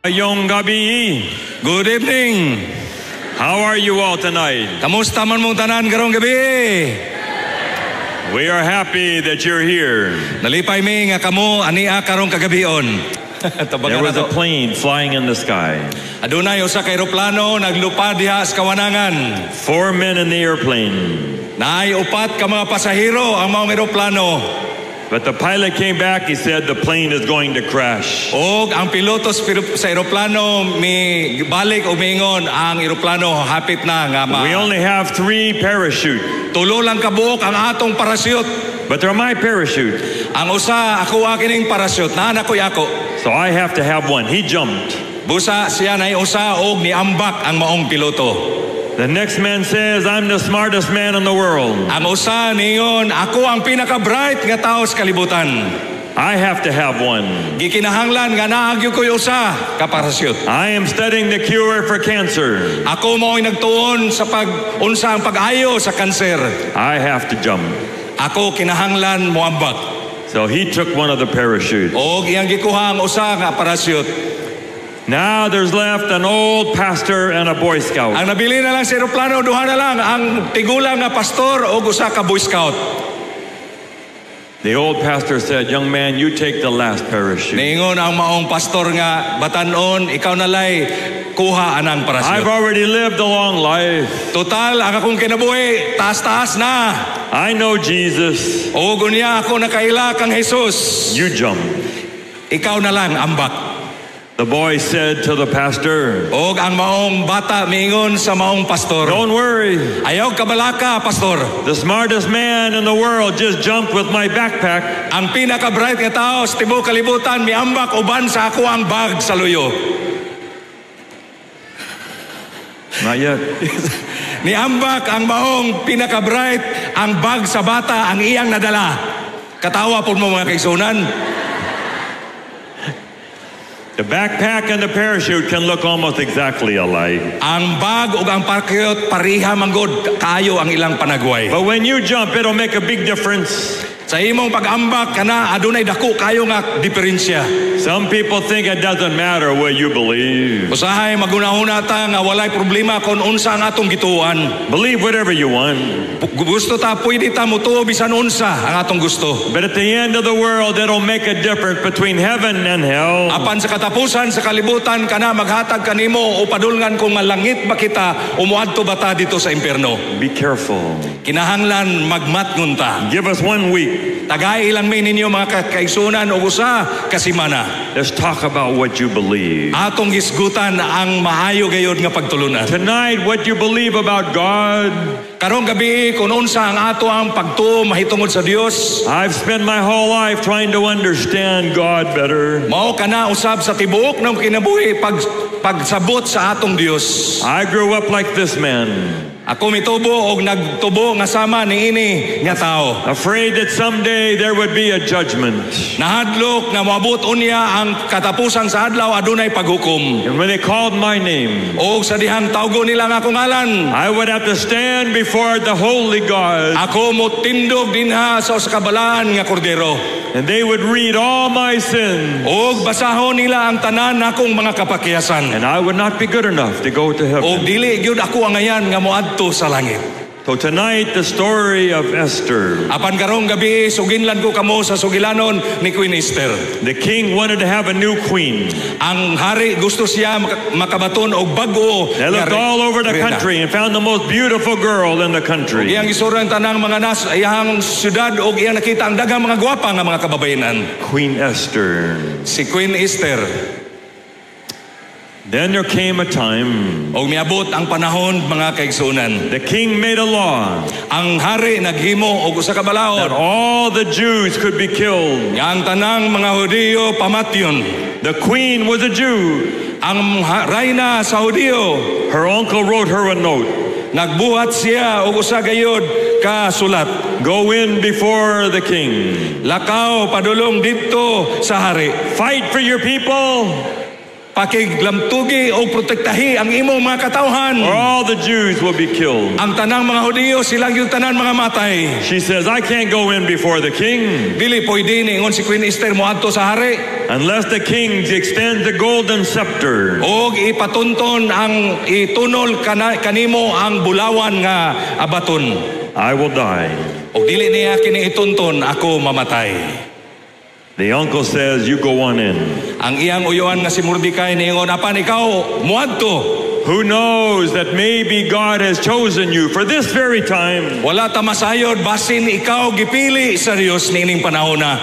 Ngayong gabi. Good evening. How are you all tonight? Kamusta man mong tanan karong gabi? We are happy that you're here. Nalipay mi nga kamo ania karong kagabion. There was a plane flying in the sky. Adunay usa ka eroplano naglupad diha sa kawanangan. 4 men in the airplane. Naay upat ka mga pasahero ang maong eroplano. But the pilot came back, he said the plane is going to crash. Og ang piloto sa eroplano mi balik og mingon ang eroplano hapit na nga We only have 3 parachute. Tulo lang kabuok ang atong parachute. But they're my parachute. Ang usa ako kining parachute na ako'y ako. So I have to have one. He jumped. Busa siya na usa og niambak ang maong piloto. The next man says, I'm the smartest man in the world. Ang usa ningon, ako ang pinaka-bright nga tao sa kalibutan. I have to have one. Gikinahanglan nga naagyo ko'y usa ka parachute. I am studying the cure for cancer. Ako mo'y nagtuon sa unsa ang pag-ayo sa kanser. I have to jump. Ako kinahanglan moambak. So he took one of the parachutes. Og iyang gikuha ang usa nga parachute. Now there's left an old pastor and a Boy Scout. Ang nabili na lang sa eroplano, duha na lang ang tigulang nga pastor o usa ka Boy Scout. The old pastor said, young man, you take the last parachute. Niingon ang maong pastor nga, batanon, ikaw nalay, kuha anang parachute. I've already lived a long life. Total, ang akong kinabuhi, taas-taas na. I know Jesus. O gunya ako nakaila kang Jesus. You jump. Ikaw na lang ambak. The boy said to the pastor, Og ang maong bata miingon sa maong pastor, don't worry. ayaw kabalaka, pastor. The smartest man in the world just jumped with my backpack. Ang pinaka-bright nga tao sa tibuok kalibutan miambak uban sa ako ang bag sa luyo. Not yet. Niambak ang maong pinaka-bright ang bag sa bata ang iyang nadala. Katawa po mo mga kaigsunan. The backpack and the parachute can look almost exactly alike. Ang bag ug ang parachute pareha manggod kayo ang ilang panagway. But when you jump, it'll make a big difference. Sa imong pag-ambak kana adunay dako kayo nga diferensya. Some people think it doesn't matter what you believe. Usahay magunahuna ta nga walay problema kung unsa ang atong gituan. Believe whatever you want. Gusto ta pwede ta mutuo bisan unsa ang atong gusto. But at the end of the world, it'll make a difference between heaven and hell. Apan sa katapusan sa kalibutan kana maghatag kanimo o padulngan kung malangit ba kita o moadto ba ta dito sa impierno. Be careful. Kinahanglan magmatngon ta. Give us 1 week. Tagay ilang may ninyo mga kaigsunan o usa kasimana. Let's talk about what you believe. Atong gisgutan ang maayo gayud nga pagtulunan. Tonight, what you believe about God. Karong gabi kung unsa ang ato ang pagtuo mahitungod sa Dios. I've spent my whole life trying to understand God better. Mao kana usab sa tibuok ng kinabuhi pagsabot sa atong Dios. I grew up like this man. Ako mitubo og nagtubo nga sama niini nga tao. Afraid that someday there would be a judgment. Nahadlok nga moabot unya ang katapusan sa adlaw adunay paghukom. And when they called my name, Og sa dihang tawgo nila nga akong ngalan, I would have to stand before the holy God. ako mo tindog dinha sa kabalaan nga kordero. And they would read all my sins. Og basahon nila ang tanan nakong mga kapakyasan. And I would not be good enough to go to Og heaven. dili gyud ako ang ngayan nga moadto sa langit. So tonight, the story of Esther. Apan karong gabi suginlan ko kamo sa sugilanon ni Queen Esther. The king wanted to have a new queen. Ang hari gusto siya makabaton og bag-o. They looked all over the country and found the most beautiful girl in the country. Iyang isuran tanang mga iyang syudad og iyang nakita ang daghang mga gwapa nga mga kababayenan. Queen Esther. Si Queen Esther. Then there came a time. Og miabot ang panahon mga kaigsunan. The king made a law Ang hari naghimo og usa ka that balaod. all the Jews could be killed. Nga ang tanang mga Hudiyo pamatyon. The queen was a Jew. Ang rayna sa Hudiyo, Her uncle wrote her a note. nagbuhat siya og usa gayud ka sulat. Go in before the king. Lakaw padulong didto sa hari. Fight for your people. pakiglamtugi o protektahi ang imong mga katawhan. or all the Jews will be killed. Ang tanang mga Hudiyo, silang yung tanan mga matay. She says, I can't go in before the king Dili pwede ni ingon si Queen Esther moadto sa hari. unless the king extends the golden scepter. Og ipatunton ang itunol kanimo ang bulawan nga abaton. I will die. Og dili niya kini itunton, ako mamatay. The uncle says, you go on in. Ang iyang uyuan nga si Mordecai niingon, apan ikaw muadto. Who knows that maybe God has chosen you for this very time. Wala ta masayod basin ikaw gipili sa Dios niining panahon na.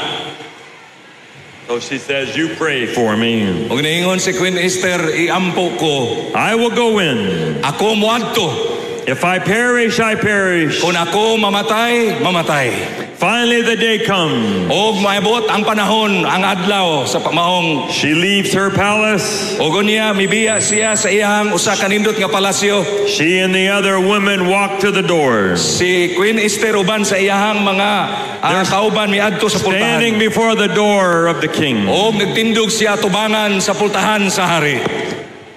So she says, you pray for me. Og niingon si Queen Esther, iampo ko. I will go in. Ako muadto. If I perish, I perish. Kung ako mamatay, mamatay. Finally, the day comes. Og maabot ang panahon, ang adlaw sa pamaong. She leaves her palace. Og niya mibiya siya sa iyang usa ka nindot nga palasyo. She and the other women walk to the door. Si Queen Esther uban sa iyang mga kauban miadto sa pultahan. Standing before the door of the king. Og nagtindog siya tubangan sa pultahan sa hari.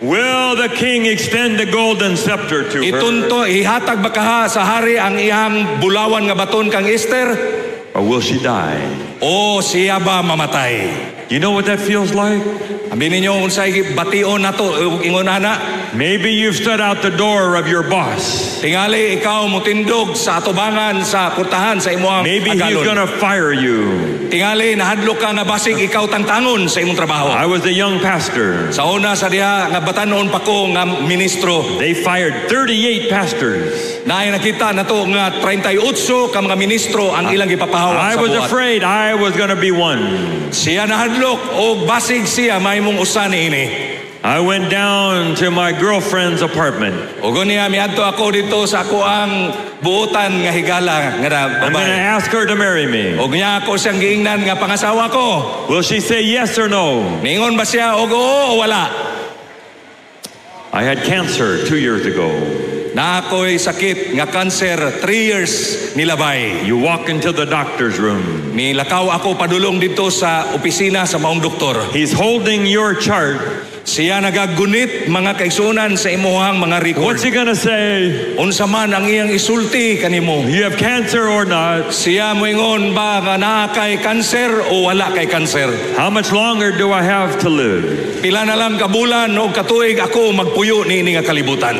Will the king extend the golden scepter to her? Itunto, ihatag ba kaha sa hari ang iyang bulawan nga baton kang Esther? Or will she die? O siya ba mamatay? You know what that feels like? Aminin niyo unsay bation nato ingon ana. Maybe you've stood out the door of your boss. Tingali ikaw mutindog sa atubangan sa pultahan sa imong Maybe he's agalon. gonna fire you. Tingali nahadlok ka nga basig ikaw tangtangon sa imong trabaho. I was a young pastor. Sa una sa diha nga batanon pa ko nga ministro. They fired 38 pastors. Naay nakita nato nga 38 ka mga ministro ang ilang gipapahawak I sa was buhat. afraid I was gonna be one. Siya nahadlok o basig siya may mong usa niini. I went down to my girlfriend's apartment. Ugo niya miadto ako dito sa ako ang buotan nga higala nga I'm gonna babae. ask her to marry me. Og niya ako siyang giingnan nga pangasawa ko. Will she say yes or no? Ningon ba siya og oo o wala? I had cancer 2 years ago. Na ako'y sakit nga cancer 3 years nilabay. You walk into the doctor's room. Nilakaw ako padulong dito sa opisina sa maong doktor. He's holding your chart. Siya nagagunit mga kaigsunan sa imuhang mga record. What's he gonna say? Unsa man ang iyang isulti kanimo. You have cancer or not? Siya moingon ba nga naa kay cancer o wala kay cancer. How much longer do I have to live? Pila na lang kabulan o katuig ako magpuyo niini nga kalibutan.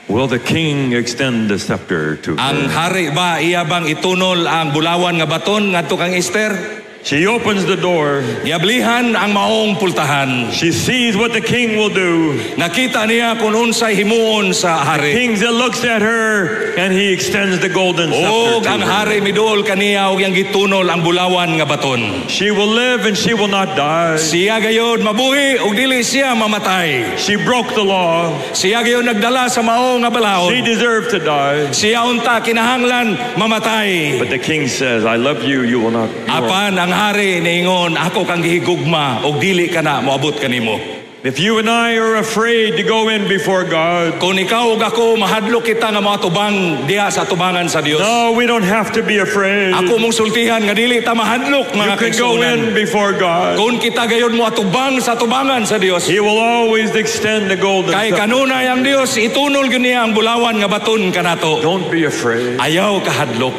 Will the king extend the scepter to Ang her? hari ba iya bang itunol ang bulawan nga baton ngadto kang Esther? She opens the door. Giablihan ang maong pultahan. She sees what the king will do. Nakita niya kung unsay himuon sa hari. King looks at her and he extends the golden Og scepter ang to her. hari midol kaniya og yang gitunol ang bulawan nga baton. She will live and she will not die. Siya gayod mabuhi og dili siya mamatay. She broke the law. Siya gayod nagdala sa mao nga She balahon. deserved to die. Siya unta kinahanglan mamatay. But the king says, I love you, you will not. Apan ang hari niingon, ako kang gihigugma og dili ka na moabot kanimo. If you and I are afraid to go in before God, Kung ikaw ug ako mahadlok kita nga mga tubang diha sa tubangan sa Dios. no, we don't have to be afraid. Ako mong sultihan nga dili ta mahadlok You mga can go kaigsunan. in before God. Kung kita gayud mo atubang sa tubangan sa Dios. He will always extend the golden Kay scepter. kanunay ang Dios itunol gyud niya ang bulawan nga baton kanato. Don't be afraid. Ayaw kahadlok.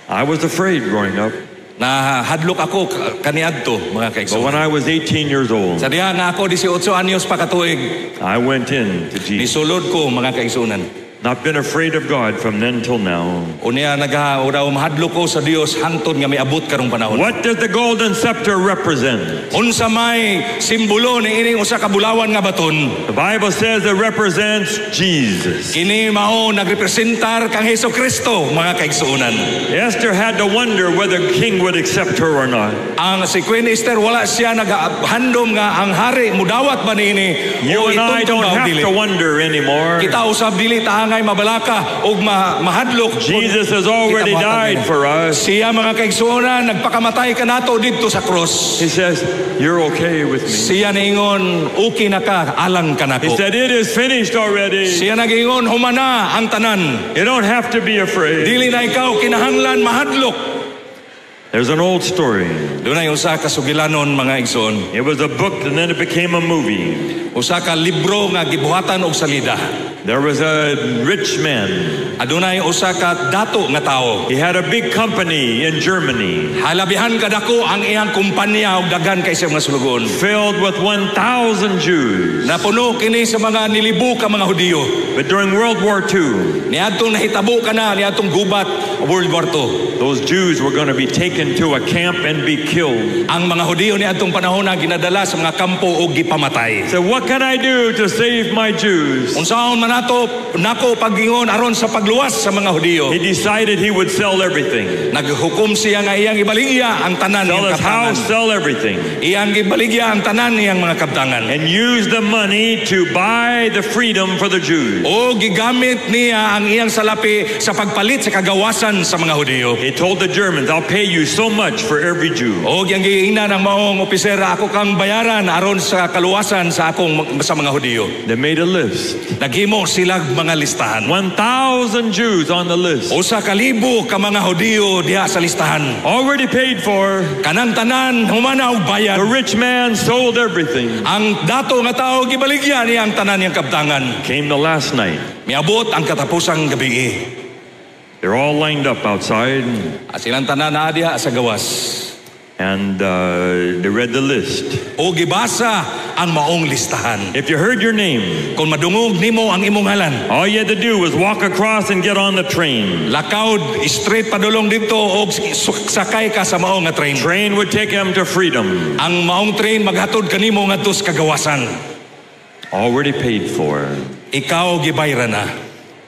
I was afraid growing up. Na hadlok ako kaniadto mga But when kaigsunan. I was 18 years old, Sa diha nga ako 18 anyos pa katuig, I went in to Jesus. nisulod ko mga kaigsunan. Not been afraid of God from then till now. Unya nagauraw mahadlok ko sa Dios hangtod nga miabot karong panahon. What does the golden scepter represent? Unsa may simbolo ni ining usa ka bulawan nga baton? The Bible says it represents Jesus. Kini mao nagrepresentar kang Hesukristo mga kaigsunan. Esther had to wonder whether the king would accept her or not. Ang si Queen Esther wala siya naghandom nga ang hari mudawat ba niini You o and I itungtong don't ba o have dili. to wonder anymore. Kita usab dili ta angay mabalaka og mahadlok. Jesus has already Kita died buhatan for us. Siya mga kaigsunan nagpakamatay kanato didto sa cross. He says, you're okay with me. Siya ningon okay na ka alang He kanako. said, it is finished already. Siya nagingon humana ang tanan. You don't have to be afraid. Dili na ikaw kinahanglan mahadlok. There's an old story. Dunay usa ka sugilanon mga igsoon. It was a book and then it became a movie. Usa ka libro nga gibuhatan og salida. There was a rich man. Adunay usa ka dato nga tawo. He had a big company in Germany. Halabihan kadako ang iyang kumpanya og daghan kay sa mga sulugon. Filled with 1,000 Jews. Napuno kini sa mga nilibu ka mga Hudiyo. But during World War II, Niadtong nahitabo kana niadtong gubat World War II. those Jews were going to be taken to a camp and be killed. Ang mga Hudiyo niadtong panahon na ginadala sa mga kampo og gipamatay. So what can I do to save my Jews? Unsaon man nato nako pagingon aron sa pagluwas sa mga Hudiyo. He decided he would sell everything. Naghukom siya nga iyang ibaligya ang tanan Sell niyang his house, kabtangan. sell everything. Iyang ibaligya ang tanan niyang mga kabtangan. And use the money to buy the freedom for the Jews. O gigamit niya ang iyang salapi sa pagpalit sa kagawasan sa mga Hudiyo. He told the Germans, I'll pay you so much for every Jew. O giyang giingna ng maong opisera, ako kang bayaran aron sa kaluwasan sa sa mga Hudiyo. They made a list. Naghimo sila mga listahan. 1,000 Jews on the list. Usa ka libo ka mga Hudiyo diha sa listahan. Already paid for. Kanang tanan humana og bayad. The rich man sold everything. Ang dato nga tao gibaligya niya ang tanan niyang kabtangan. Came the last night. Miabot ang katapusang gabi. They're all lined up outside. Silang tanan na diha sa gawas. And they read the list. O gibasa ang maong listahan. If you heard your name, Kung madungog nimo ang imong ngalan, all you had to do was walk across and get on the train. lakaw straight padulong dito o sakay ka sa maong nga train. Train would take them to freedom. Ang maong train maghatod kanimo ngadto sa kagawasan. Already paid for. Ikaw gibayra na.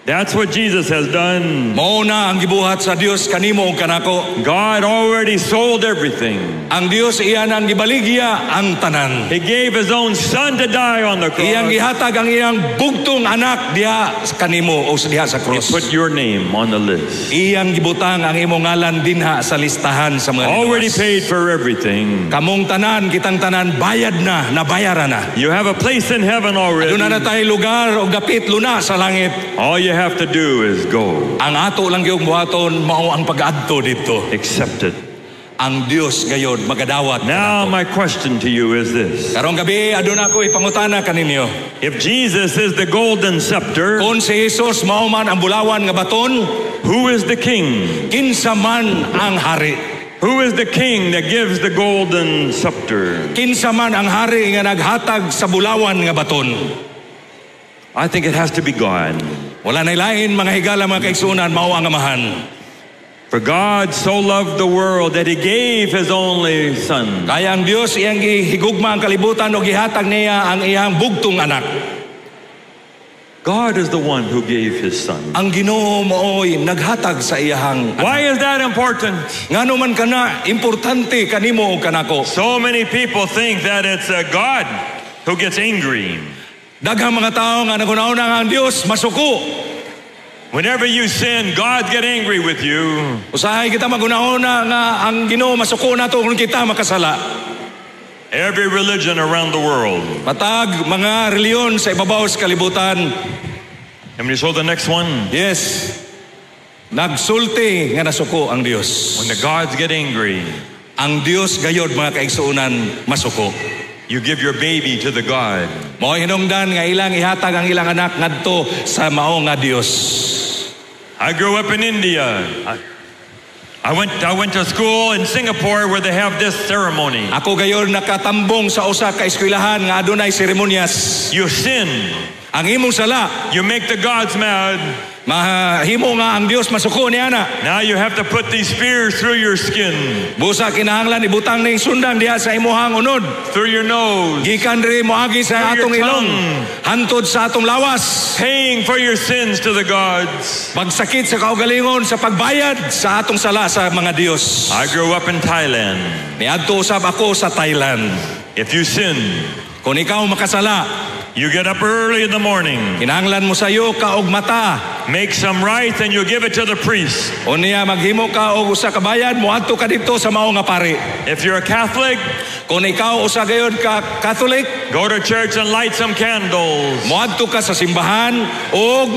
That's what Jesus has done. Mao na ang gibuhat sa Dios kanimo ug kanako. God already sold everything. Ang Dios iyan ang gibaligya ang tanan. He gave his own son to die on the Iyang cross. gihatag ang iyang bugtong anak diha kanimo o diha sa He cross. put your name on the list. Iyang gibutang ang imong ngalan dinha sa listahan sa mga Already linuwas. paid for everything. Kamong tanan, kitang tanan, bayad na, nabayaran na. You have a place in heaven already. Doon na tayo lugar o gapit luna sa langit. All you have to do is go. Ang ato lang yung buhaton, mao ang pag-adto dito. Accept it. Ang Dios gayod magadawat. Now my question to you is this. Karong gabi, adun ako ipangutana kaninyo. If Jesus is the golden scepter, Kung si Jesus mao man ang bulawan nga baton, who is the king? kinsa man ang hari. Who is the king that gives the golden scepter? Kinsa man ang hari nga naghatag sa bulawan nga baton. I think it has to be God. Wala na lain mga higala mga kaigsunan, mao ang amahan. For God so loved the world that He gave His only Son. Kaya ang Dios iyang gihigugma ang kalibutan o gihatag niya ang iyang bugtong anak. God is the one who gave His Son. Ang Ginoo mooy naghatag sa iyahang anak. Why is that important? Ngano man kana importante kanimo o kanako. So many people think that it's God who gets angry. Daghang mga tao nga nagunauna nga ang Dios masuko. Whenever you sin, God get angry with you. Usahay kita magunauna nga ang Ginoo masuko nato kung kita makasala. Every religion around the world. Matag mga reliyon sa ibabaw sa kalibutan. Can we show the next one? Yes. Nagsulti nga nasuko ang Dios. When the gods get angry, Ang Dios gayod mga kaigsuunan masuko. you give your baby to the God. Mao hinungdan nga ilang ihatag ang ilang anak ngadto sa mao nga Dios. I grew up in India. I went to school in Singapore where they have this ceremony. Ako gayon nakatambong sa usa ka eskwelahan nga adunay seremonyas. You sin, Ang imong sala, you make the gods mad. mahimo nga ang Dios masuko niya na. Now you have to put these spears through your skin, Busa kinahanglan ibutang ning sundan diha sa imuhang unod. through your nose, Gikan diri moagi sa Through atong your ilong, tongue. hantod sa atong lawas. paying for your sins to the gods. Pagsakit sa kaugalingon sa pagbayad sa atong sala sa mga Dios. I grew up in Thailand. Niadto usab ako sa Thailand. If you sin, Kung ikaw makasala, you get up early in the morning. kinahanglan mo sayo ka og mata Make some rice and you give it to the priest. Unya maghimo ka og usa ka bayad, moadto ka dito sa mao nga pari. If you're a Catholic, Kung ikaw usa gayud ka Catholic, go to church and light some candles. moadto ka sa simbahan og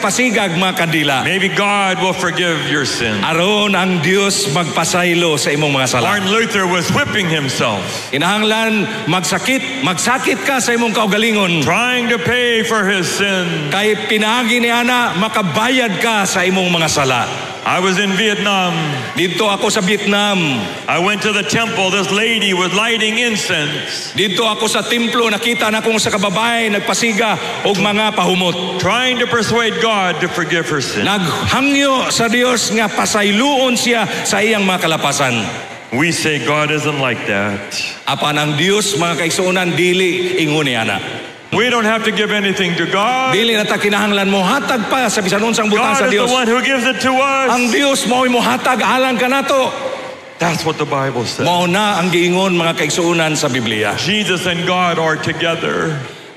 pasigag mga kandila. Maybe God will forgive your sin. Aron ang Dios magpasaylo sa imong mga sala. Martin Luther was whipping himself, Kinahanglan magsakit ka sa imong kaugalingon. trying to pay for his sin. Kay pinaagi ni ana makabayad ka sa imong mga sala. I was in Vietnam. Dito ako sa Vietnam. I went to the temple. This lady was lighting incense, Dito ako sa templo, nakita na kung sa kababae nagpasiga og mga pahumot. trying to persuade God to forgive her sin. Naghangyo sa Dios nga pasayloon siya sa iyang mga kalapasan. We say God isn't like that. Apan ang Dios mga kaigsuonan dili ingon ni ana. We don't have to give anything to God. Dili na ta kinahanglan mo hatag pa sa bisan unsang butang God sa is the Dios. one who gives it to us. Ang Dios mao mo hatag alang kanato. That's what the Bible says. Mao na ang giingon mga kaigsuonan sa Biblia. Jesus and God are together.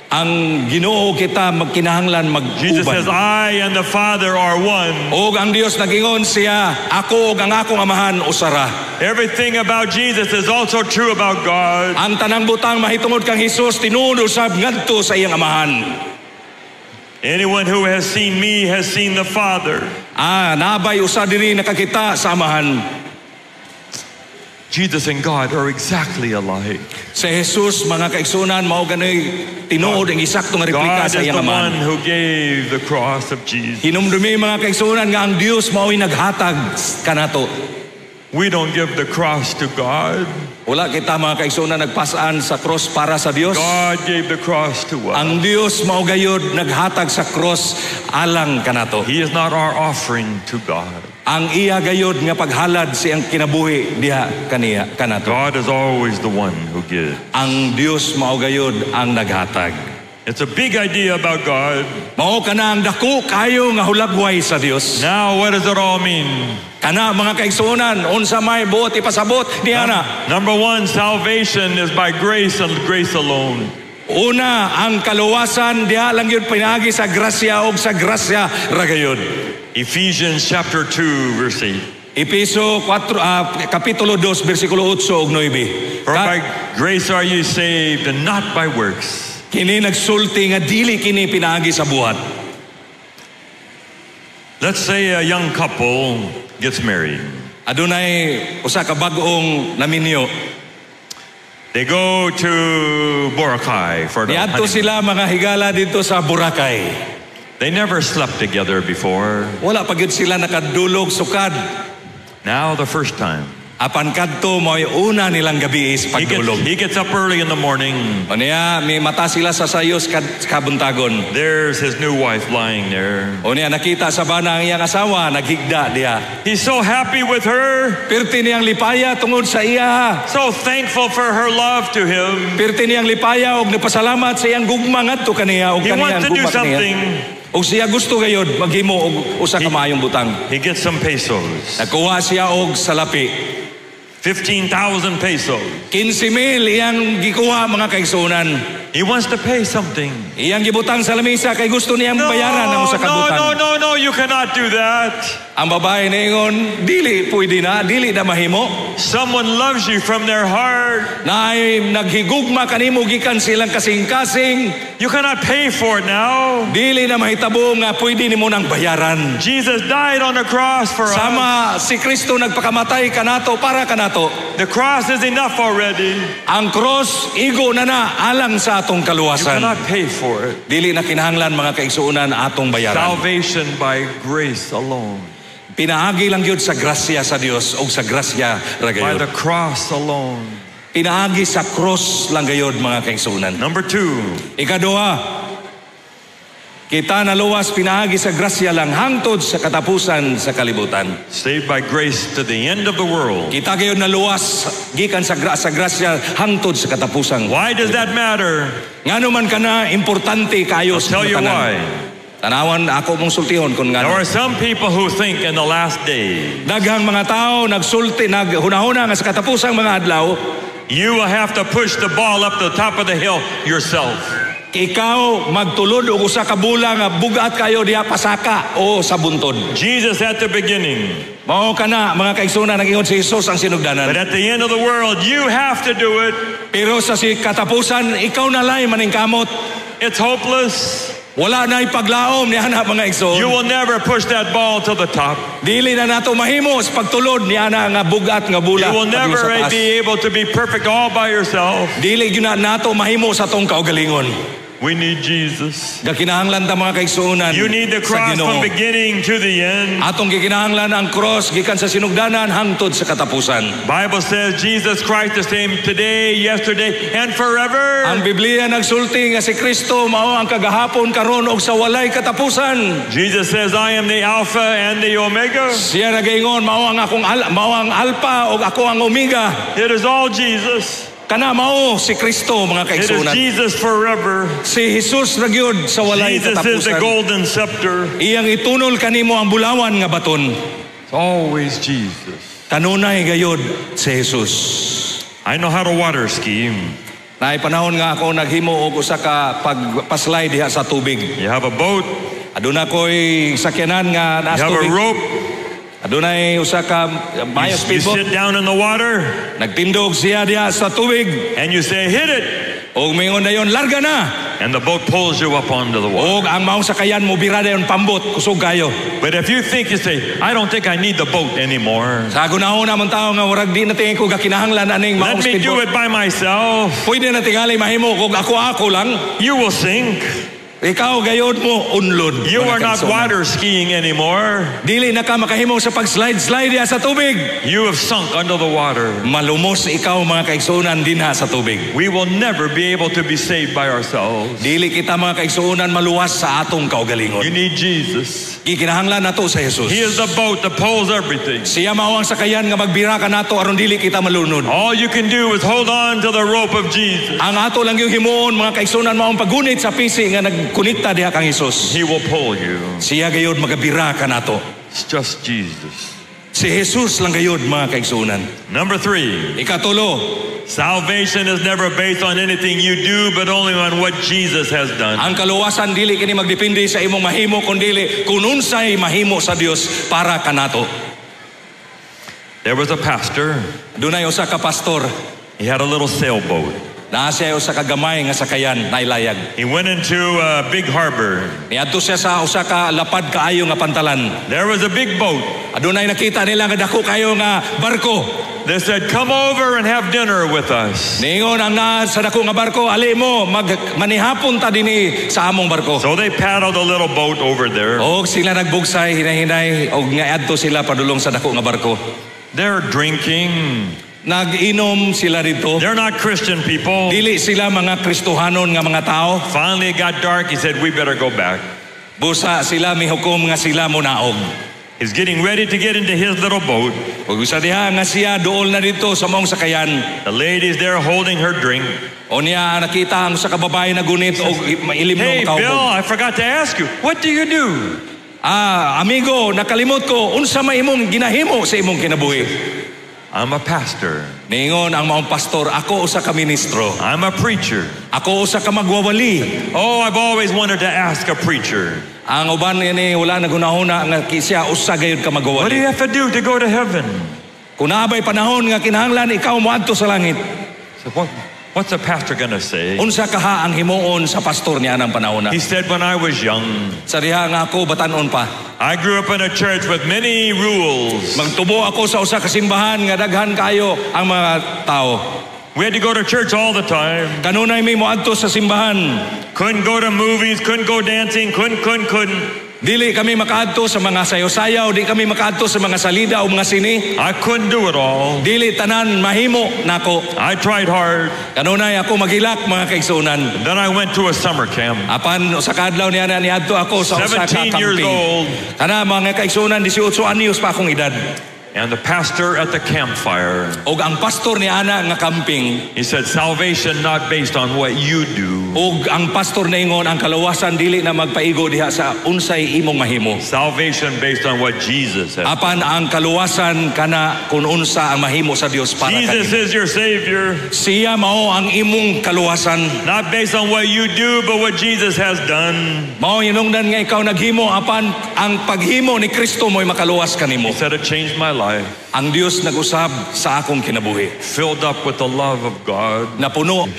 Ang Ginoo kita magkinahanglan Jesus says, mag-uban. I and the Father are one. Og ang Dios nagingon siya, ako ug ang akong amahan usara. Everything about Jesus is also true about God. Ang tanang butang mahitungod kang Hesus tinuod usab ngadto sa iyang amahan. Anyone who has seen me has seen the Father. Nabay usa diri nakakita sa amahan. Jesus and God are exactly alike. Sa Jesus mga kaigsunan mao ganoy tinuod ang isaktong replika God sa is iyang the one amahan. who gave the cross of Jesus. Hinumdumi mga kaigsunan nga ang Dios mao'y naghatag kanato. We don't give the cross to God. Wala kita mga kaigsunan nagpasaan sa cross para sa Dios. God gave the cross to us. Ang Dios mao gayud naghatag sa cross alang kanato. He is not our offering to God. Ang iya gayud nga paghalad siyang kinabuhi diha kaniya kanato. God is always the one who gives. Ang Dios mao gayud ang naghatag. It's a big idea about God. Mao kana ang dako kayo nga hulagway sa Dios. Now, what does it all mean? Kana mga kaigsuonan unsa may buot ipasabot niya na. Number one, salvation is by grace and grace alone. Una, ang kaluwasan diha lang yun pinagi sa grasya o sa grasya ragayod. Ephesians chapter 2, verse 8. Episo 4, kapitulo 2, versikulo 8 ug 9. For by grace are you saved, and not by works. Kini nagsulti nga dili kini pinagi sa buhat. Let's say a young couple gets married. Adunay usa ka bag-ong naminyo. They go to Boracay for the Niadto honeymoon. sila mga higala dito sa Boracay. They never slept together before. Wala pa gyud sila nakadulog sukad. Now the first time. Apan kadto mo'y una nilang gabi is pagdulog. He gets up early in the morning. O niya, may mata sila sa sayos kabuntagon. There's his new wife lying there. O niya, nakita sa bana ang iyang asawa, naghigda diya. He's so happy with her, Pirti niyang lipaya tungod sa iya. so thankful for her love to him. Pirti niyang lipaya og nagpasalamat sa iyang gugma ngadto kaniya og He kaniyang wants to do gugma something. kaniya. Og siya gusto gayud maghimo og usa ka maayong butang. He gets some pesos. Nakuha siya og salapi. 15,000 pesos. 15,000 iyang gikuha mga kaigsunan. He wants to pay something. Iyang gibutang sa lamesa kay gusto niyang No, bayaran ang usa ka butang. no, you cannot do that. Ang babae ningon, dili pwede na, dili na mahimo. Someone loves you from their heart. Na ay naghigugma kanimo gikan silang kasing-kasing. You cannot pay for it now. Dili na mahitabo nga pwede nimo nang bayaran. Jesus died on the cross for us. Sama si Kristo nagpakamatay kanato para kanato. The cross is enough already. Ang cross igo na alang sa atong You kaluwasan. cannot pay for it. Dili na kinahanglan mga kaigsuonan atong bayaran. Salvation by grace alone. Pinaagi lang yun sa grasya sa Dios o sa grasya By ragayod. the cross alone. Pinaagi sa cross lang gayod mga kaigsuonan. Number 2. Ikaduha, kita naluwas pinaagi sa grasya lang hangtod sa katapusan sa kalibutan. Saved by grace to the end of the world. Kita gayod naluwas gikan sa grasya hangtod sa katapusan. Why does that matter? Ngano man kana importante kayo I'll sa tell you tanan. why. Tanawan ako mong sultihon kung There ngano. are some people who think in the last day Daghang mga tao nagsulti, naghunahuna nga sa katapusang mga adlaw, you will have to push the ball up the top of the hill yourself. ikaw magtulod og usa ka bulan nga bugat kayo diha pasaka o sa buntod. Jesus at the beginning. Mao kana mga kaigsunan nag-ingon si Jesus ang But sinugdanan. at the end of the world, you have to do it. Pero sa si katapusan ikaw na lay maning kamot. It's hopeless. Wala na ipaglaom ni ana mga igsoon. You will never push that ball to the top. Dili na nato mahimo sa pagtulod ni ana nga bugat nga bula. You will pagyo never sa taas. be able to be perfect all by yourself. Dili gyud na nato mahimo sa tong kaugalingon. We need Jesus. Gakinahanglan ta mga kaigsuonan. You need the sa cross Ginoo. from beginning to the end. Atong gikinahanglan ang cross gikan sa sinugdanan hangtod sa katapusan. Bible says Jesus Christ the same today, yesterday, and forever. Ang Biblia nagsulti nga si Kristo mao ang kagahapon karon ug sa walay katapusan. Jesus says, I am the Alpha and the Omega. Siya nagaingon mao ang Alpha ug ako ang Omega. It is all Jesus. Kana mao si Kristo mga It is kaigsuonan. Jesus forever. Si Jesus ra gyud sa walay Jesus is the katapusan. golden scepter. Iyang itunol kanimo ang bulawan nga baton. It's always Jesus. Kanunay gayud si Jesus. I know how to water ski. Naay panahon nga ako naghimo og usa ka pagpaslide diha sa tubig. You have a boat, Aduna ko'y sakyanan nga you naas have a tubig. rope, Adunay usa ka mayo you speedboat. sit down in the water, Nagtindog siya diha sa tubig. and you say, hit it. Og mingon dayon larga na. And the boat pulls you up onto the water. Og ang maong sakayan mo bira dayon pambot kusog kayo. But if you think, you say, I don't think I need the boat anymore. Sa gunahon namon tao nga murag di na tingin ko gakinahanglan aning Let maong me do speedboat. it by myself. Pwede na tingali mahimo kung ako lang. You will sink. Ikaw gayod mo unlod. You mga are not kaigsuonan. water skiing anymore. Dili na ka makahimo sa pag-slide diha sa tubig. You have sunk under the water. Malumos ikaw mga kaigsuonan dinha sa tubig. We will never be able to be saved by ourselves. Dili kita mga kaigsuonan maluwas sa atong You kaugalingon. need Jesus. Gikinahanglan nato sa Jesus. He is the boat that pulls everything. Siya mao ang sakayan nga magbira ka nato aron dili kita malunod. All you can do is hold on to the rope of Jesus. Ang ato lang yung himuon mga kaigsuonan mao ang pagunit sa pisi nga nagkunikta diha kang Jesus. He will pull you. Siya gayud magabira ka nato. It's just Jesus. Si Jesus lang gayud mga kaigsuonan. Number 3, Ikatulo, salvation is never based on anything you do, but only on what Jesus has done. ang kaluwasan dili kini magdepende sa imong mahimo kundi kun unsay mahimo sa Dios para kanato. There was a pastor. Dunay usa ka pastor, He had a little sailboat. naa siya usa ka gamay nga sakayan nailayag. He went into a big harbor. Niadto siya sa usa ka lapad kaayo nga pantalan. There was a big boat. Adunay nakita nila nga dako kayo nga barko. They said, come over and have dinner with us. Ningon ang naa sa dako nga barko, ali mo manihapon ta dinhi sa among barko. So they paddled a little boat over there. Og sila nagbugsay hinay-hinay og nga adto sila padulong sa dako nga barko. They're drinking. Nag-inom sila dito. They're not Christian people. Dili sila mga Kristohanon nga mga tao. Finally it got dark. He said, we better go back. Busa sila mihukom nga sila mo naog. He's getting ready to get into his little boat. Ug usa diha nga siya duol na dito sa maong sakayan. The lady's there holding her drink. O niya nakita ang sa kababae na gunit og mailim Hey, ng Bill, kaubog. I forgot to ask you, what do you do? Amigo, nakalimot ko unsa may imong ginahimo sa imong kinabuhi. I'm a pastor. Ningon ang maong pastor, ako usa ka ministro. I'm a preacher. Ako usa ka magwawali. Oh, I've always wanted to ask a preacher. Ang uban ini wala nagunahuna nga siya usa gayud ka What do magwawali. you have to do to go to heaven? Kung naabay panahon nga kinahanglan ikaw moadto sa langit. So what's a pastor gonna say? Unsa kaha ang himuon sa pastor niya ng panahon na? He said, when I was young, Sa diha nga ako batanon pa. I grew up in a church with many rules. Magtubo ako sa usa ka simbahan nga daghan kayo ang mga tao. We had to go to church all the time. Kanunay may moadto sa simbahan. Couldn't go to movies, couldn't go dancing, couldn't. Dili kami makaadto sa mga sayaw-sayaw, di kami makaadto sa mga salida o mga sini. I couldn't do it all. Dili tanan mahimo nako. I tried hard. Kanunay ako magilak mga kaigsunan. Then I went to a summer camp. Apan sa kadlaw niya na niadto ako sa usa ka 17 years camping. old. Kana mga kaigsunan 18 anyos pa akong edad. And the pastor at the campfire, Og ang pastor ni ana nga camping, he said, salvation not based on what you do. og ang pastor na ingon ang kaluwasan dili na magpaigo diha sa unsay imong mahimo. Salvation based on what Jesus said. Apan ang kaluwasan kana kun unsa ang mahimo sa Dios para Jesus kanimo. is your Savior, Siya mao ang imong kaluwasan. not based on what you do, but what Jesus has done. Mao hinungdan nga ikaw naghimo apan ang paghimo ni Kristo mo'y makaluwas kanimo. He said, it changed my life. Ang Dios nag-usab sa akong kinabuhi. Filled up with the love of God. Napuno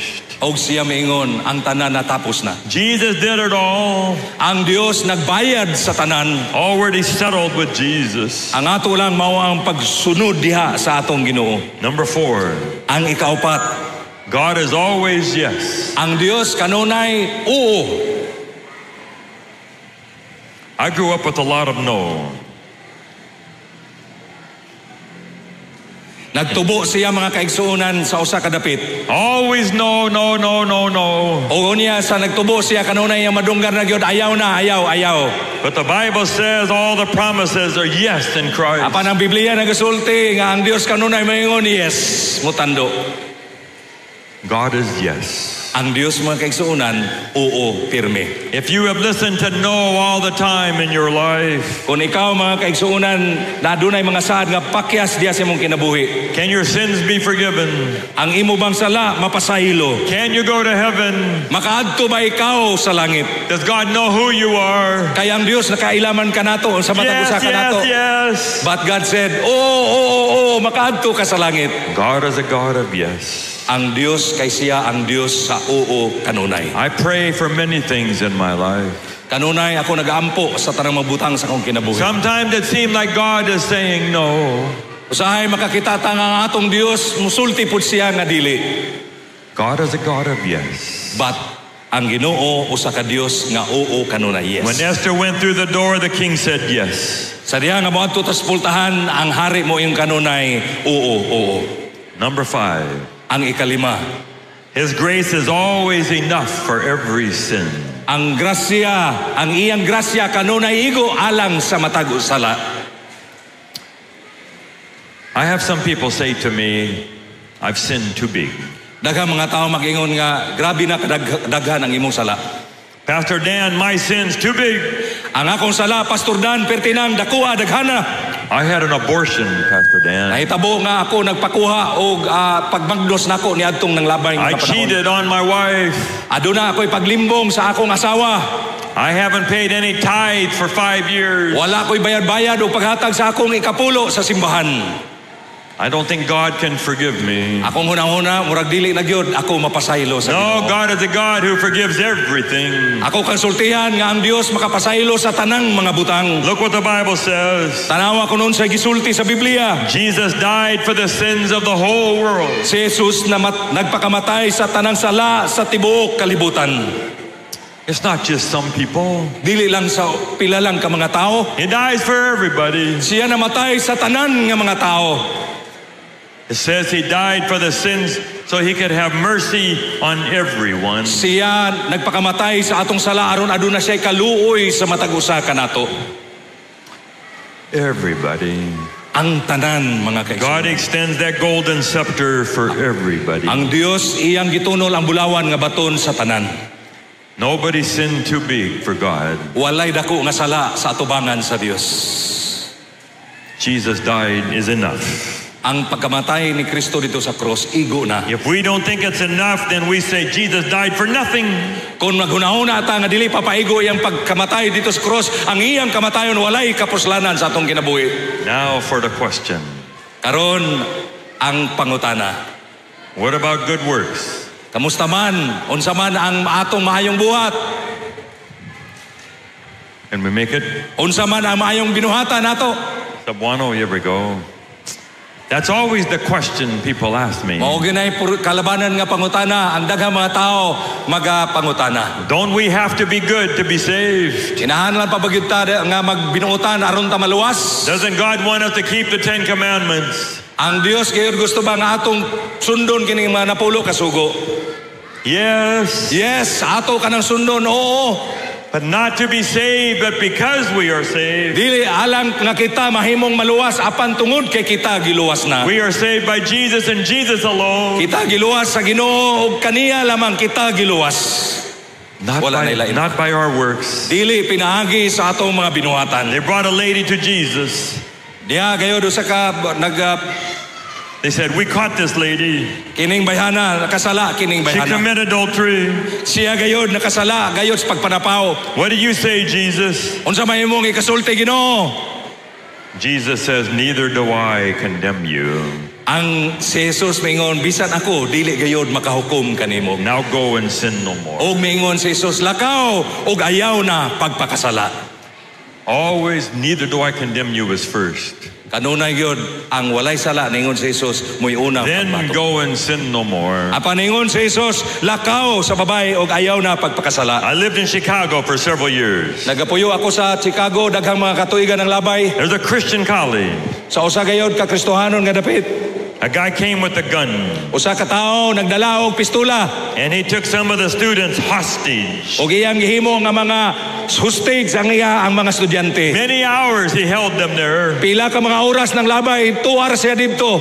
og siya miingon ang tanan natapos na. Jesus did it all. Ang Dios nagbayad sa tanan. Already settled with Jesus. Ang ato lang mao ang pagsunod diha sa atong Ginoo. Number 4, Ang ikaupat, God is always yes. ang Dios kanunay oo. I grew up with a lot of no. Nagtubo siya mga kaigsuonan sa usa ka dapit. Always no, no, no, no, no. O niya sa nagtubo siya kanunay ang madunggar na gyud ayaw na, ayaw. But the Bible says all the promises are yes in Christ. Apan ang Biblia nagasulti nga ang Dios kanunay mayngon yes, mutando. God is yes. Ang Dios mga kaigsuonan, oo, pirme. If you have listened to no all the time in your life, Kung ikaw mga kaigsuonan na dunay mga saad nga pakyas diya sa imong kinabuhi, can your sins be forgiven? ang imo bang sala mapasahilo? Can you go to heaven? Makaadto ba ikaw sa langit? Does God know who you are? Kaya ang Dios nakailaman ka nato sa matag usa ka nato. Yes. But God said, oo, makaadto ka sa langit. God is a God of yes. Ang Dios kay siya ang Dios sa oo kanunay. I pray for many things in my life. Kanunay ako nagaampo sa tanang mabutang sa akong kinabuhi. Sometimes it seems like God is saying no. Usahay makakita ta nga atong Dios musulti pud siya nga dili. God is a God of yes. But ang Ginoo usa ka Dios nga oo kanunay yes. When Esther went through the door, the king said yes. Sa diha nga moadto ta sa pultahan ang hari mo ing kanunay oo. Number 5, Ang ikalima, His grace is always enough for every sin. ang grasya, ang iyang grasya kanunay igo alang sa matag sala. I have some people say to me, I've sinned too big. Daghang mga tao mag-ingon nga grabe na kadaghan ang imong sala. Pastor Dan, my sin's too big. Ang akong sala, Pastor Dan, pertinang dakuha daghana. I had an abortion, Pastor Dan. Nahitabo nga ako nagpakuha og pagmagdos nako niadtong nang labay I nga panahon. cheated on my wife. Aduna ako'y paglimbong sa akong asawa. I haven't paid any tithe for 5 years. Wala ko'y bayad-bayad o paghatag sa akong ikapulo sa simbahan. I don't think God can forgive me. Akong hunang-huna, murag dili na gyud ako mapasaylo sa No, Ginoo. God is a God who forgives everything. Ako konsultihan nga ang Dios makapasaylo sa tanang mga butang. Look what the Bible says. Tanawa ko noon sa gisulti sa Biblia. Jesus died for the sins of the whole world. Si Jesus na nagpakamatay sa tanang sala sa tibuok kalibutan. It's not just some people. Dili lang sa pila lang ka mga tao. He dies for everybody. Siya namatay sa tanan nga mga tao. It says he died for the sins so he could have mercy on everyone. Siya nagpakamatay sa atong sala aron aduna siya kaluoy sa matag usa kanato. Everybody. Ang tanan mga God kaigsuonan. extends that golden scepter for everybody. Ang Dios iyang gitunol ang bulawan nga baton sa tanan. Nobody sinned too big for God. Walay dako nga sala sa atubangan sa Dios. Jesus died is enough. Ang pagkamatay ni Kristo dito sa cross, igo na. If we don't think it's enough, then we say Jesus died for nothing. Kung maghunahuna ata nga dili papaigo iyang pagkamatay dito sa cross, ang iyang kamatayon walay kapuslanan sa atong kinabuhi. Now for the question. Karon ang pangutana. What about good works? Kamusta man? Unsa man ang atong maayong buhat? Can we make it? Unsa man ang maayong binuhatan nato? Cebuano, here we go. That's always the question people ask me. Mao ginay kalabanan nga pangutana, ang daghang mga tao magapangutana. Don't we have to be good to be saved? Kinahanglan pa ba gyud ta nga magbinuotan aron ta maluwas? Doesn't God want us to keep the 10 Commandments? Ang Dios gayud gusto ba nga atong sundon kini mga napulo ka sugo? Yes. Yes, ato kanang sundon. Oo. But not to be saved, but because we are saved. Dili alang nga kita mahimong maluwas apan tungod kay kita giluwas na. We are saved by Jesus and Jesus alone. Kita giluwas sa Ginoo ug kaniya lamang kita giluwas. Not by our works. Dili pinaagi sa atong mga binuhatan. They brought a lady to Jesus. Diha gayud usa ka They said, we caught this lady. kining bayhana nakasala kining She bayhana. committed adultery. Siya gayud nakasala gayud sa pagpanapaw. What do you say, Jesus? Unsa may imong ikasulti Ginoo? Jesus says, neither do I condemn you. Ang si Jesus mingon bisan ako dili gayud makahukom kanimo. Now go and sin no more. Og mingon si Jesus lakaw og ayaw na pagpakasala. Always, neither do I condemn you was first. Kanunay gyud ang walay sala ningon si Jesus mo'y unang Then pagbato. go and sin no more. Apa ningon si Jesus lakaw sa babae og ayaw na pagpakasala. I lived in Chicago for several years. Nagapuyo ako sa Chicago daghang mga katuigan ng labay. There's a Christian college. Sa usa gayud ka Kristohanon nga dapit. A guy came with a gun, Usa ka tawo nagdala og pistola and he took some of the students hostage. og iyang gihimo nga mga hostage ang mga estudyante. Many hours he held them there. Pila ka mga oras ng labay, 2 hours siya dito.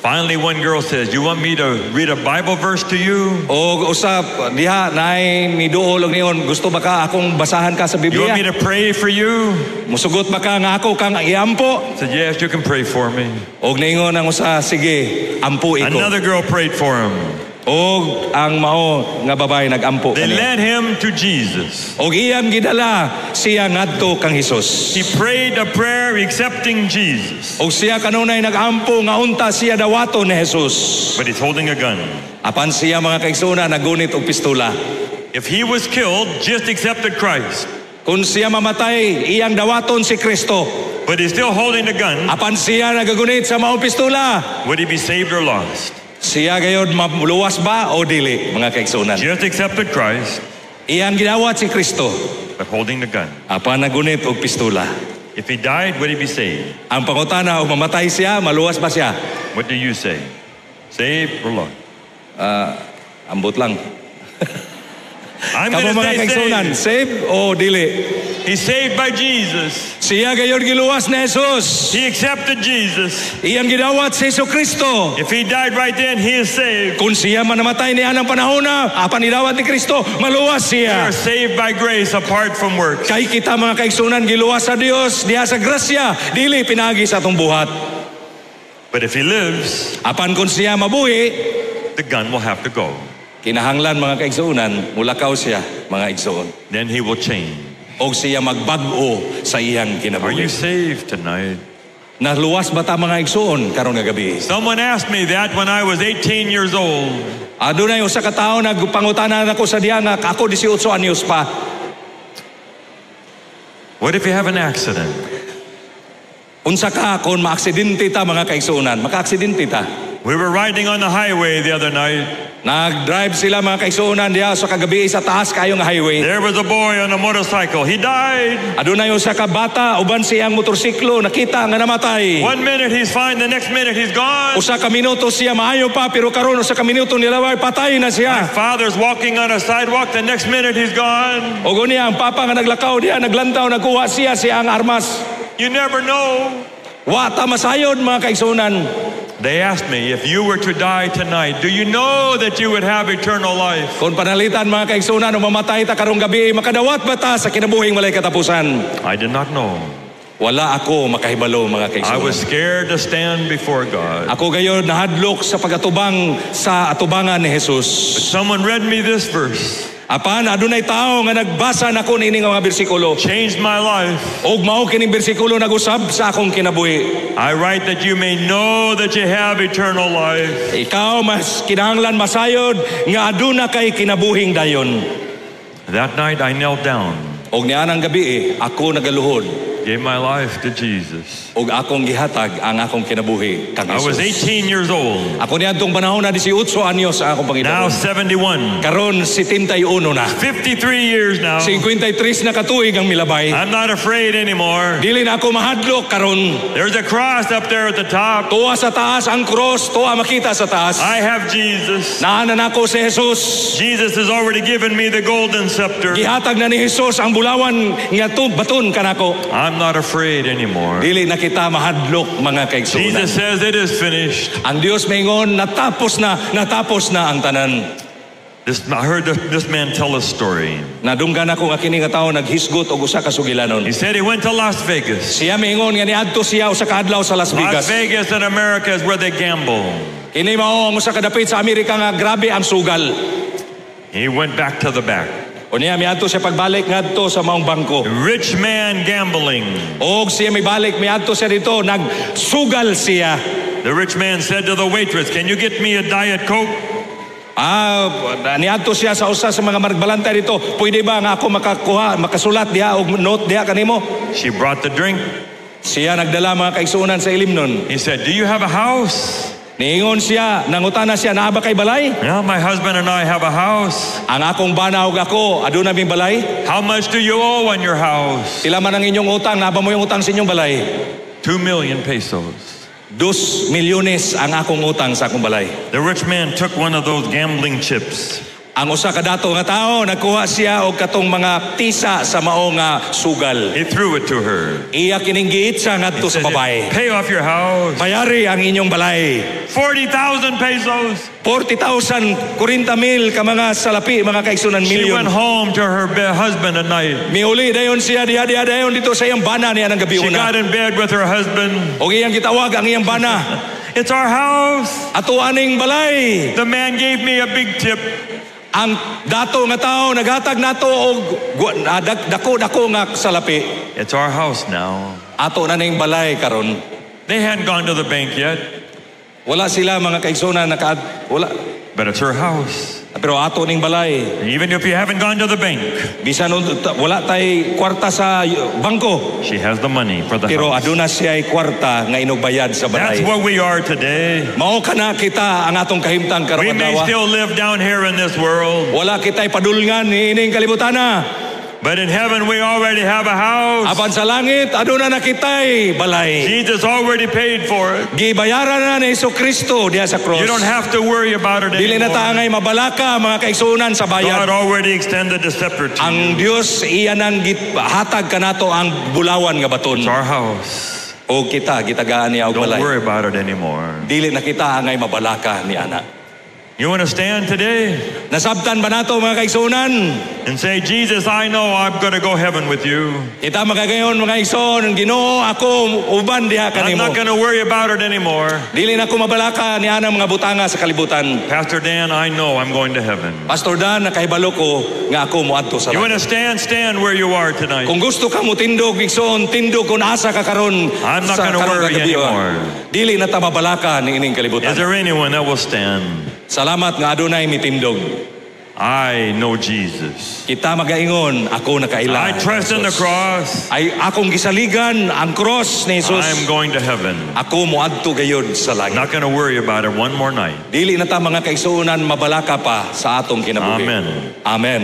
Finally, one girl says, you want me to read a Bible verse to you? Og usap diha naay niduol og niyon, gusto ba ka akong basahan ka sa You want me Biblia? to pray for you? Musugot ba ka nga ako kang iampo? I said, yes, you can pray for me. Og ningon ang usa, sige, ampo iko. Another girl prayed for him. Og ang mao nga babae nagampo They kaniya. led him to Jesus. Og iyang gidala siya ngadto kang Hesus. He prayed a prayer accepting Jesus, Og siya kanunay nagampo nga unta siya dawaton ni Jesus. but he's holding a gun. Apan siya mga kaigsuna nagunit og pistola. If he was killed, just accepted Christ, Kung siya mamatay, iyang dawaton si Kristo. but he's still holding the gun, Apan siya nagagunit sa maong pistola. would he be saved or lost? Siya gayod maluwas ba o dili, mga kaigsunan? Just accepted Christ, Iyang gidawat si Kristo. but holding the gun. Apan nagunit og pistola. If he died, would he be saved? Ang pangutana, og mamatay siya, maluwas ba siya? What do you say? Saved or lost? Ambot lang. I'm Kamo going to mga say kaigsunan, saved. save o dili? He's saved by Jesus. Siya gayod giluwas ni Jesus. He accepted Jesus. Iyang gidawat si Jesu Kristo. If he died right then, he is saved. Kung siya man namatay niya ng panahon na, apan idawat ni Kristo, maluwas We siya. are saved by grace apart from works. Kay kita mga kaigsunan, giluwas sa Dios, diha sa grasya, dili pinagi sa atong buhat. But if he lives, Apan kung siya mabuhi, the gun will have to go. kinahanglan mga kaigsunan, mulakaw siya, mga igsuon. Then he will change. Og siya magbag-o sa iyang Are you kinabuhi. saved tonight? Naluwas ba ta mga igsuon karon nga gabi? Someone asked me that when I was 18 years old. Adunay usa ka tawo nagpangutanan ako sa diha nga ako 18 anyos pa. What if you have an accident? Unsa ka kon maaksidente ta mga kaigsuonan? Makaaksidente ta. We were riding on the highway the other night. Nag-drive sila mga kaigsuonan diha sa kagabi sa taas kayong highway. There was a boy on a motorcycle. He died. Adunay usa ka bata uban siyang motorsiklo nakita nga namatay. 1 minute he's fine, the next minute he's gone. Usa ka minuto siya maayo pa pero karon usa ka minuto nilaway patay na My siya. father's walking on a sidewalk, the next minute he's gone. O gunya ang papa nga naglakaw diha naglantaw nagkuha siya ang armas. You never know. Wa ta masayod mga kaigsuonan. They asked me, if you were to die tonight, do you know that you would have eternal life? Kung panalitan mga kaigsuonan o mamatay ta karong gabi makadawat ba ta sa kinabuhing walay katapusan? I did not know. Wala ako makahibalo mga I was kaigsuonan. scared to stand before God. Ako gayon nahadlok sa pagatubang sa atubangan ni Jesus. Someone read me this verse. Apan adunay tao nga nagbasa nako nining mga bersikulo. Changed my life. Og mao kining bersikulo nag-usab sa akong kinabuhi. I write that you may know that you have eternal life. Ikaw mas kinahanglan masayod nga aduna kay kinabuhing dayon. That night I knelt down. Og nianang gabi ako nagaluhod. gave my life to Jesus. ug akong gihatag ang akong kinabuhi kang I was Jesus. 18 years old. Ako niadtong panahon na 18 anyos ang akong Now Panginoon. 71. Karon 71 na. 53 years now. 53 na katuig ang milabay. I'm not afraid anymore. Dili na ako mahadlok karon. There's a cross up there at the top. Tuwa sa taas ang cross, tuwa makita sa taas. I have Jesus. Naanan ako si Jesus. Jesus has already given me the golden scepter. Gihatag na ni Jesus ang bulawan nga baton kanako. I'm not afraid anymore. Dili na kita mahadlok mga kaigsunan. Jesus says it is finished. Ang Dios maingon natapos na ang tanan. I heard this man tell a story. Nadunggan ako nga kini nga tawo naghisgot og usa ka sugilanon. He said he went to Las Vegas. Siya maingon nga niadto siya usa ka adlaw sa Las Las Vegas. Vegas in America is where they gamble. Kini mao ang usa ka dapit sa Amerika nga grabe ang sugal. He went back to the back. Unya miadto siya pagbalik ngadto sa maong bangko. Rich man gambling. Og siya mibalik miadto siya dito nagsugal siya. The rich man said to the waitress, "Can you get me a Diet Coke?" Niadto siya sa usa sa mga maragbalantay dito. Pwede ba nga ako makasulat diha og note diha kanimo? She brought the drink. Siya nagdala mga kaigsunan sa ilim nun. He said, "Do you have a house?" Niingon siya, nangutana siya, naa ba kay balay? Yeah, my husband and I have a house. Ang akong bana ug ako, aduna naming balay. How much do you owe on your house? Sila man ang inyong utang, naa ba mo yung utang sa inyong balay? 2 million pesos. 2 milyones ang akong utang sa akong balay. The rich man took one of those gambling chips. Ang usa ka dato nga tao, nagkuha siya og katong mga tisa sa mao nga sugal. He threw it to her. Iya kining giitsa ngadto sa Said, babae. "Pay off your house." Bayari ang inyong balay. 40,000 pesos. 40,000, 40,000 ka mga salapi, mga kaigsunan She milyon. went home to her husband at night. Miuli dayon siya diha dayon dito sa iyang bana niya ng gabi She una. got in bed with her husband. Og iyang gitawag ang iyang bana. It's our house. Ato aning balay. The man gave me a big tip. Ang dato nga tao naghatag nato og dako nga salapi. It's our house now. Ato na ning balay karon. They hadn't gone to the bank yet, Wala sila mga kaigsunan wala. but it's her house. Pero ato ning balay. Even if you haven't gone to the bank, Bisan wala tay kwarta sa bangko. she has the money for the Pero house. aduna siya ay kwarta nga inugbayad sa That's balay. what we are today. Mao kana kita ang atong kahimtang We karon may adlaw. still live down here in this world, Wala kitay padulngan ining kalibutana. but in heaven we already have a house. Apan sa langit aduna na kitay balay. Jesus already paid for it. Gibayaran na ni Jesucristo diha sa cross. You don't have to worry about it Dili na ta anymore. ngay mabalaka mga kaigsunan sa God bayan. already extended the scepter to Ang you. Dios iya nang hatag kanato ang bulawan nga baton. It's our house. O kita gitagaan niya og Don't balay. worry about it anymore. Dili na kita ngay mabalaka ni ana. You want to stand today Nasabtan ba nato mga kaigsunan? and say, "Jesus, I know I'm going to go heaven with you. Kita magagayon mga igsoon, Ginoo ako uban diha I'm kanimo. not going to worry about it anymore. Dili na ko mabalaka ni ana mga butanga sa kalibutan. Pastor Dan, I know I'm going to heaven." Pastor Dan, nakahibalo ko nga ako moadto sa You want langit. to stand where you are tonight. Kung gusto ka mo tindog, igsoon, tindog kung asa ka karon I'm not sa gonna karong worry kagabi, anymore. Dili na ta mabalaka ni ining kalibutan. Is there anyone that will stand? Salamat nga adunay mitindog. I know Jesus. Kita magaingon, ako nakaila. I trust in the cross. Ay akong gisaligan ang cross ni Jesus. I'm going to heaven. Ako moadto gayud sa langit. Not going to worry about it one more night. Dili na ta mga kaigsuonan mabalaka pa sa atong kinabuhi. Amen. Amen.